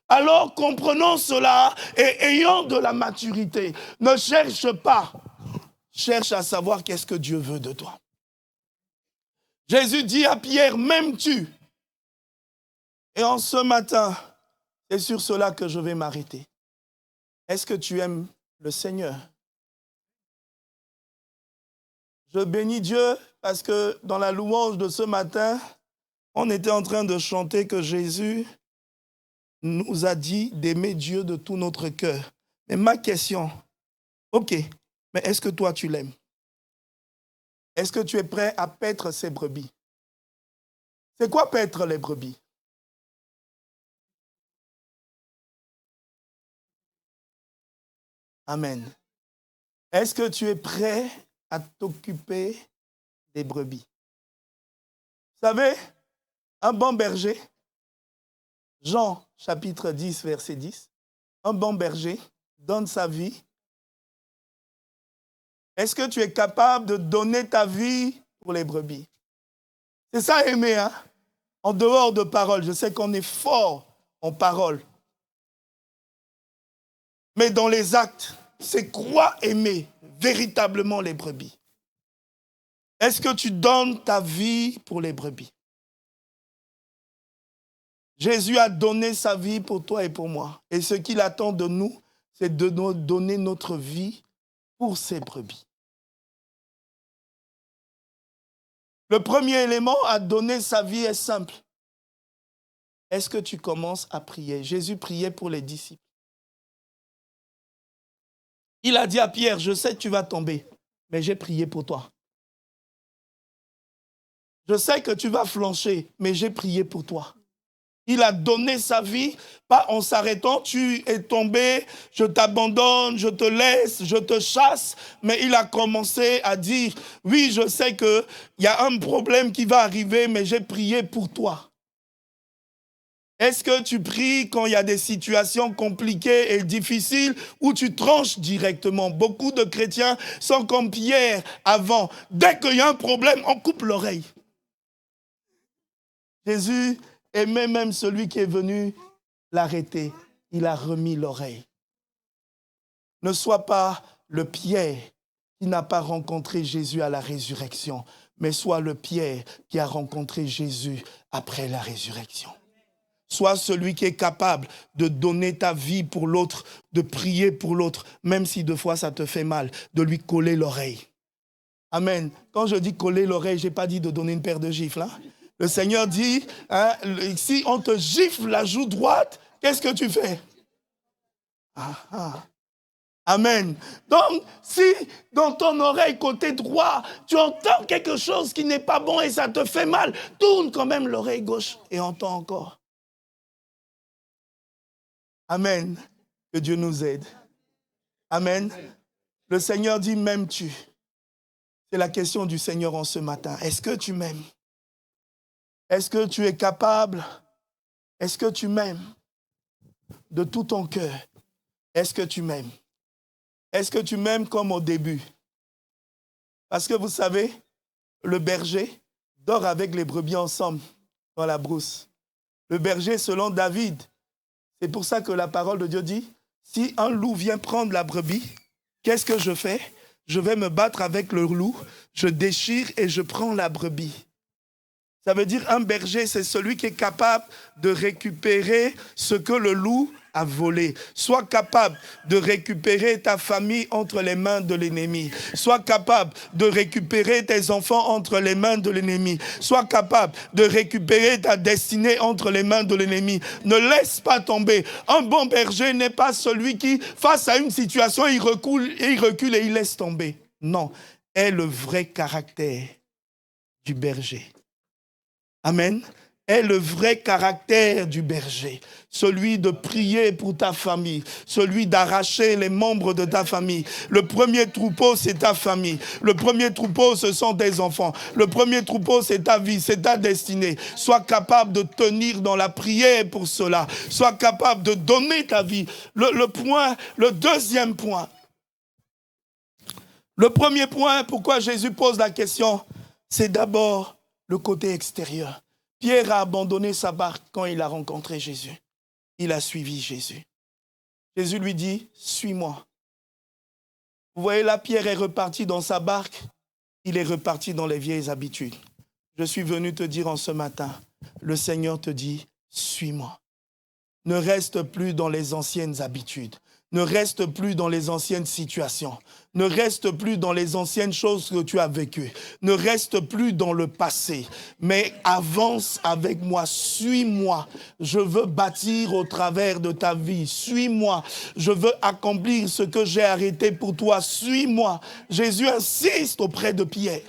S1: Alors, comprenons cela et ayant de la maturité. Ne cherche pas. Cherche à savoir qu'est-ce que Dieu veut de toi. Jésus dit à Pierre, m'aimes-tu? Et en ce matin, c'est sur cela que je vais m'arrêter. Est-ce que tu aimes le Seigneur? Je bénis Dieu parce que dans la louange de ce matin, on était en train de chanter que Jésus nous a dit d'aimer Dieu de tout notre cœur. Mais ma question, ok, mais est-ce que toi tu l'aimes? Est-ce que tu es prêt à paître ces brebis? C'est quoi paître les brebis? Amen. Est-ce que tu es prêt à t'occuper des brebis? Vous savez, un bon berger, Jean chapitre 10, verset 10, un bon berger donne sa vie. Est-ce que tu es capable de donner ta vie pour les brebis? C'est ça aimer, hein? En dehors de paroles. Je sais qu'on est fort en paroles. Mais dans les actes, c'est quoi aimer véritablement les brebis? Est-ce que tu donnes ta vie pour les brebis? Jésus a donné sa vie pour toi et pour moi. Et ce qu'il attend de nous, c'est de nous donner notre vie pour ces brebis. Le premier élément à donner sa vie est simple. Est-ce que tu commences à prier? Jésus priait pour les disciples. Il a dit à Pierre, je sais que tu vas tomber, mais j'ai prié pour toi. Je sais que tu vas flancher, mais j'ai prié pour toi. Il a donné sa vie, pas en s'arrêtant, tu es tombé, je t'abandonne, je te laisse, je te chasse. Mais il a commencé à dire, oui, je sais qu'il y a un problème qui va arriver, mais j'ai prié pour toi. Est-ce que tu pries quand il y a des situations compliquées et difficiles ou tu tranches directement? Beaucoup de chrétiens sont comme Pierre avant. Dès qu'il y a un problème, on coupe l'oreille. Jésus aimait même celui qui est venu l'arrêter. Il a remis l'oreille. Ne sois pas le Pierre qui n'a pas rencontré Jésus à la résurrection, mais sois le Pierre qui a rencontré Jésus après la résurrection. Sois celui qui est capable de donner ta vie pour l'autre, de prier pour l'autre, même si deux fois ça te fait mal, de lui coller l'oreille. Amen. Quand je dis coller l'oreille, je n'ai pas dit de donner une paire de gifles. Hein? Le Seigneur dit, hein, si on te gifle la joue droite, qu'est-ce que tu fais? Amen. Donc, si dans ton oreille côté droit, tu entends quelque chose qui n'est pas bon et ça te fait mal, tourne quand même l'oreille gauche et entends encore. Amen. Que Dieu nous aide. Amen. Le Seigneur dit, m'aimes-tu? C'est la question du Seigneur en ce matin. Est-ce que tu m'aimes? Est-ce que tu es capable? Est-ce que tu m'aimes? De tout ton cœur. Est-ce que tu m'aimes? Est-ce que tu m'aimes comme au début? Parce que vous savez, le berger dort avec les brebis ensemble dans la brousse. Le berger selon David. C'est pour ça que la parole de Dieu dit, si un loup vient prendre la brebis, qu'est-ce que je fais? Je vais me battre avec le loup, je déchire et je prends la brebis. Ça veut dire un berger, c'est celui qui est capable de récupérer ce que le loup a volé. Sois capable de récupérer ta famille entre les mains de l'ennemi. Sois capable de récupérer tes enfants entre les mains de l'ennemi. Sois capable de récupérer ta destinée entre les mains de l'ennemi. Ne laisse pas tomber. Un bon berger n'est pas celui qui, face à une situation, il recule et il laisse tomber. Non, est le vrai caractère du berger. Amen. Est le vrai caractère du berger. Celui de prier pour ta famille. Celui d'arracher les membres de ta famille. Le premier troupeau, c'est ta famille. Le premier troupeau, ce sont tes enfants. Le premier troupeau, c'est ta vie, c'est ta destinée. Sois capable de tenir dans la prière pour cela. Sois capable de donner ta vie. Le deuxième point. Le premier point, pourquoi Jésus pose la question, c'est d'abord le côté extérieur. Pierre a abandonné sa barque quand il a rencontré Jésus. Il a suivi Jésus. Jésus lui dit, suis-moi. Vous voyez là, Pierre est reparti dans sa barque. Il est reparti dans les vieilles habitudes. Je suis venu te dire en ce matin, le Seigneur te dit, suis-moi. Ne reste plus dans les anciennes habitudes. Ne reste plus dans les anciennes situations. Ne reste plus dans les anciennes choses que tu as vécues. Ne reste plus dans le passé. Mais avance avec moi. Suis-moi. Je veux bâtir au travers de ta vie. Suis-moi. Je veux accomplir ce que j'ai arrêté pour toi. Suis-moi. Jésus insiste auprès de Pierre.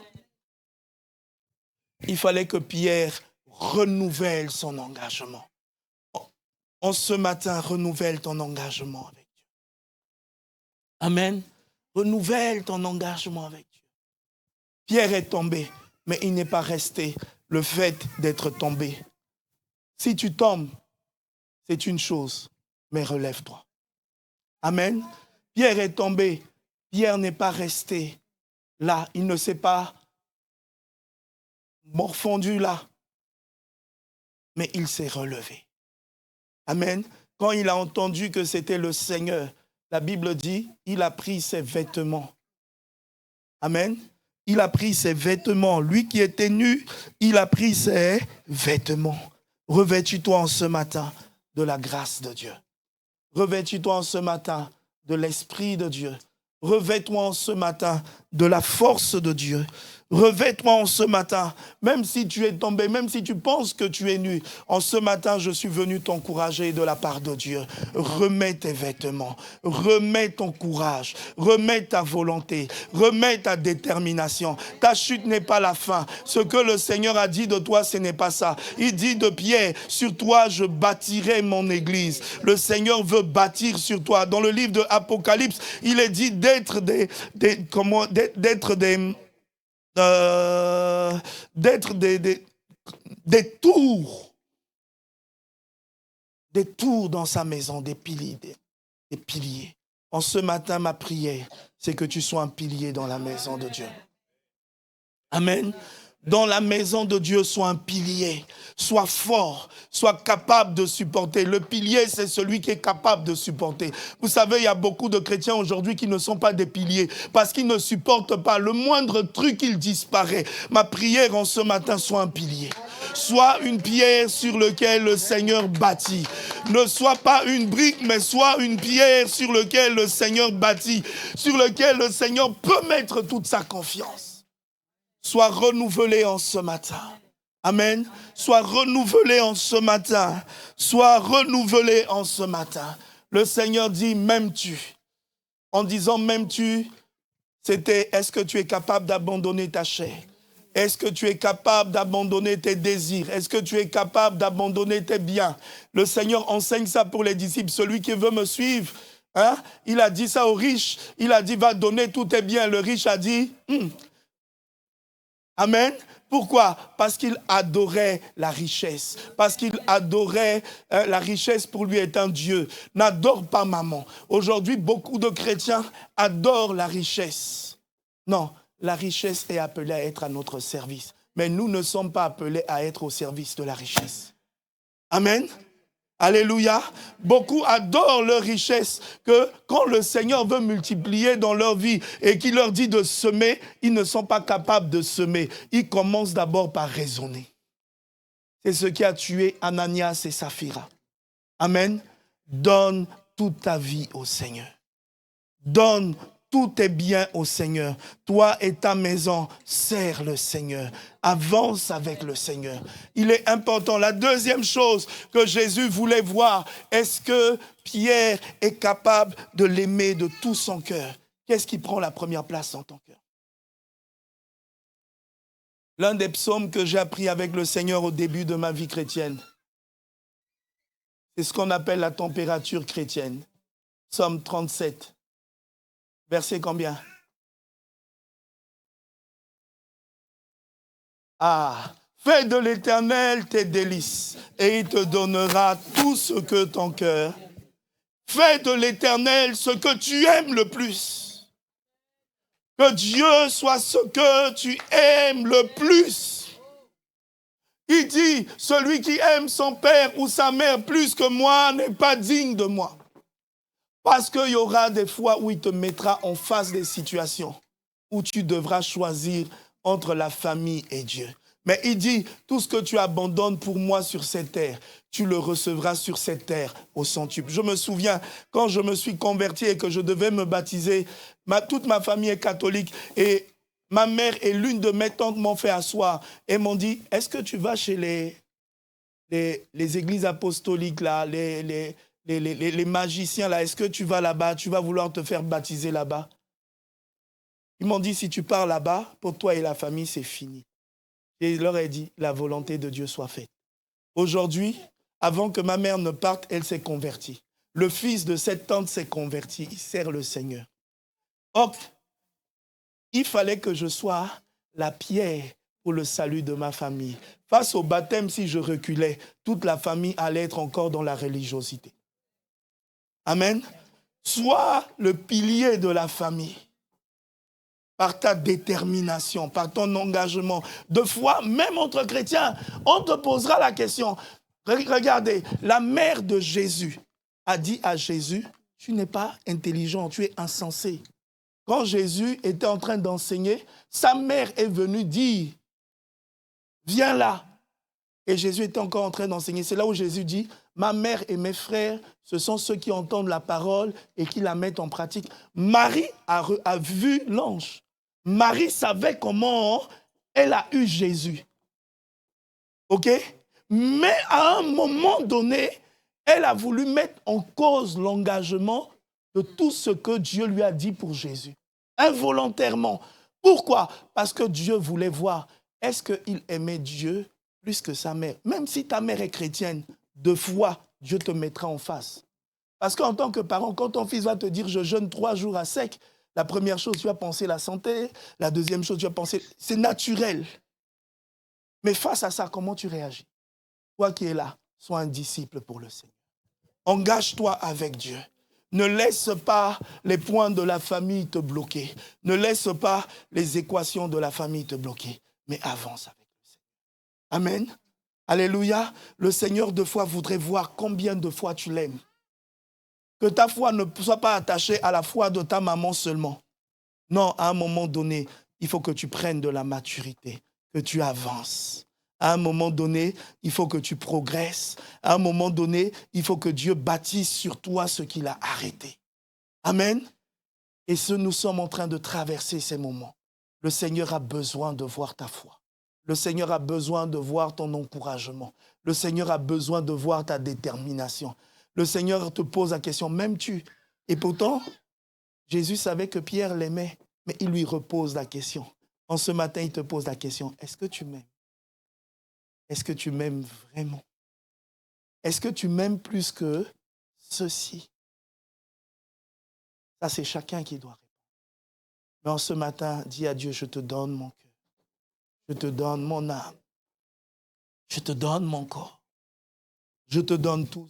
S1: Il fallait que Pierre renouvelle son engagement. En ce matin, renouvelle ton engagement avec Dieu. Amen. Renouvelle ton engagement avec Dieu. Pierre est tombé, mais il n'est pas resté le fait d'être tombé. Si tu tombes, c'est une chose, mais relève-toi. Amen. Pierre est tombé. Pierre n'est pas resté là. Il ne s'est pas morfondu là. Mais il s'est relevé. Amen. Quand il a entendu que c'était le Seigneur, la Bible dit, il a pris ses vêtements. Amen. Il a pris ses vêtements. Lui qui était nu, il a pris ses vêtements. Revêtis-toi en ce matin de la grâce de Dieu. Revêtis-toi en ce matin de l'Esprit de Dieu. Revêtis-toi en ce matin de la force de Dieu. Revêtis-toi en ce matin, même si tu es tombé, même si tu penses que tu es nu. En ce matin, je suis venu t'encourager de la part de Dieu. Remets tes vêtements, remets ton courage, remets ta volonté, remets ta détermination. Ta chute n'est pas la fin. Ce que le Seigneur a dit de toi, ce n'est pas ça. Il dit de Pierre, sur toi, je bâtirai mon église. Le Seigneur veut bâtir sur toi. Dans le livre de Apocalypse, il est dit d'être des tours dans sa maison, des piliers. En ce matin, ma prière, c'est que tu sois un pilier dans la maison de Dieu. Amen. Dans la maison de Dieu, sois un pilier, sois fort, sois capable de supporter. Le pilier, c'est celui qui est capable de supporter. Vous savez, il y a beaucoup de chrétiens aujourd'hui qui ne sont pas des piliers parce qu'ils ne supportent pas. Le moindre truc, il disparaît. Ma prière en ce matin, sois un pilier. Sois une pierre sur laquelle le Seigneur bâtit. Ne sois pas une brique, mais sois une pierre sur laquelle le Seigneur bâtit, sur laquelle le Seigneur peut mettre toute sa confiance. Sois renouvelé en ce matin. Amen. Sois renouvelé en ce matin. Sois renouvelé en ce matin. Le Seigneur dit, m'aimes-tu? En disant, m'aimes-tu? C'était, est-ce que tu es capable d'abandonner ta chair? Est-ce que tu es capable d'abandonner tes désirs? Est-ce que tu es capable d'abandonner tes biens? Le Seigneur enseigne ça pour les disciples. Celui qui veut me suivre, il a dit ça aux riches. Il a dit, va donner tous tes biens. Le riche a dit, Amen. Pourquoi? Parce qu'il adorait la richesse. Parce qu'il adorait la richesse pour lui est un Dieu. N'adore pas maman. Aujourd'hui, beaucoup de chrétiens adorent la richesse. Non, la richesse est appelée à être à notre service. Mais nous ne sommes pas appelés à être au service de la richesse. Amen. Alléluia. Beaucoup adorent leur richesse, que quand le Seigneur veut multiplier dans leur vie et qu'il leur dit de semer, ils ne sont pas capables de semer. Ils commencent d'abord par raisonner. C'est ce qui a tué Ananias et Saphira. Amen. Donne toute ta vie au Seigneur. Donne tous tes biens au Seigneur. Toi et ta maison, sers le Seigneur. Avance avec le Seigneur. Il est important. La deuxième chose que Jésus voulait voir, est-ce que Pierre est capable de l'aimer de tout son cœur? Qu'est-ce qui prend la première place dans ton cœur? L'un des psaumes que j'ai appris avec le Seigneur au début de ma vie chrétienne, c'est ce qu'on appelle la température chrétienne. Psaume 37. Verset combien? Fais de l'Éternel tes délices et il te donnera tout ce que ton cœur. Fais de l'Éternel ce que tu aimes le plus. Que Dieu soit ce que tu aimes le plus. Il dit, celui qui aime son père ou sa mère plus que moi n'est pas digne de moi. Parce qu'il y aura des fois où il te mettra en face des situations où tu devras choisir entre la famille et Dieu. Mais il dit, tout ce que tu abandonnes pour moi sur cette terre, tu le recevras sur cette terre au centuple. Je me souviens, quand je me suis converti et que je devais me baptiser, toute ma famille est catholique et ma mère et l'une de mes tantes m'ont fait asseoir et m'ont dit, est-ce que tu vas chez les églises apostoliques, là, les magiciens, là, est-ce que tu vas là-bas, tu vas vouloir te faire baptiser là-bas? Ils m'ont dit, si tu pars là-bas, pour toi et la famille, c'est fini. Et il leur a dit, la volonté de Dieu soit faite. Aujourd'hui, avant que ma mère ne parte, elle s'est convertie. Le fils de cette tante s'est converti, il sert le Seigneur. Hop, il fallait que je sois la pierre pour le salut de ma famille. Face au baptême, si je reculais, toute la famille allait être encore dans la religiosité. Amen. Sois le pilier de la famille. Par ta détermination, par ton engagement de foi, même entre chrétiens, on te posera la question. Regardez, la mère de Jésus a dit à Jésus, tu n'es pas intelligent, tu es insensé. Quand Jésus était en train d'enseigner, sa mère est venue dire, viens là. Et Jésus était encore en train d'enseigner. C'est là où Jésus dit, ma mère et mes frères, ce sont ceux qui entendent la parole et qui la mettent en pratique. Marie a vu l'ange. Marie savait comment elle a eu Jésus. OK? Mais à un moment donné, elle a voulu mettre en cause l'engagement de tout ce que Dieu lui a dit pour Jésus. Involontairement. Pourquoi? Parce que Dieu voulait voir, est-ce qu'il aimait Dieu plus que sa mère? Même si ta mère est chrétienne, de foi, Dieu te mettra en face. Parce qu'en tant que parent, quand ton fils va te dire « je jeûne 3 jours à sec », la première chose, tu vas penser la santé. La deuxième chose, tu vas penser... C'est naturel. Mais face à ça, comment tu réagis? Toi qui es là, sois un disciple pour le Seigneur. Engage-toi avec Dieu. Ne laisse pas les points de la famille te bloquer. Ne laisse pas les équations de la famille te bloquer. Mais avance avec le Seigneur. Amen. Alléluia. Le Seigneur de foi voudrait voir combien de fois tu l'aimes. Que ta foi ne soit pas attachée à la foi de ta maman seulement. Non, à un moment donné, il faut que tu prennes de la maturité, que tu avances. À un moment donné, il faut que tu progresses. À un moment donné, il faut que Dieu bâtisse sur toi ce qu'il a arrêté. Amen. Et nous sommes en train de traverser ces moments. Le Seigneur a besoin de voir ta foi. Le Seigneur a besoin de voir ton encouragement. Le Seigneur a besoin de voir ta détermination. Le Seigneur te pose la question, m'aimes-tu? Et pourtant, Jésus savait que Pierre l'aimait, mais il lui repose la question. En ce matin, il te pose la question, est-ce que tu m'aimes? Est-ce que tu m'aimes vraiment? Est-ce que tu m'aimes plus que ceci? Ça, c'est chacun qui doit répondre. Mais en ce matin, dis à Dieu, je te donne mon cœur. Je te donne mon âme. Je te donne mon corps. Je te donne tout.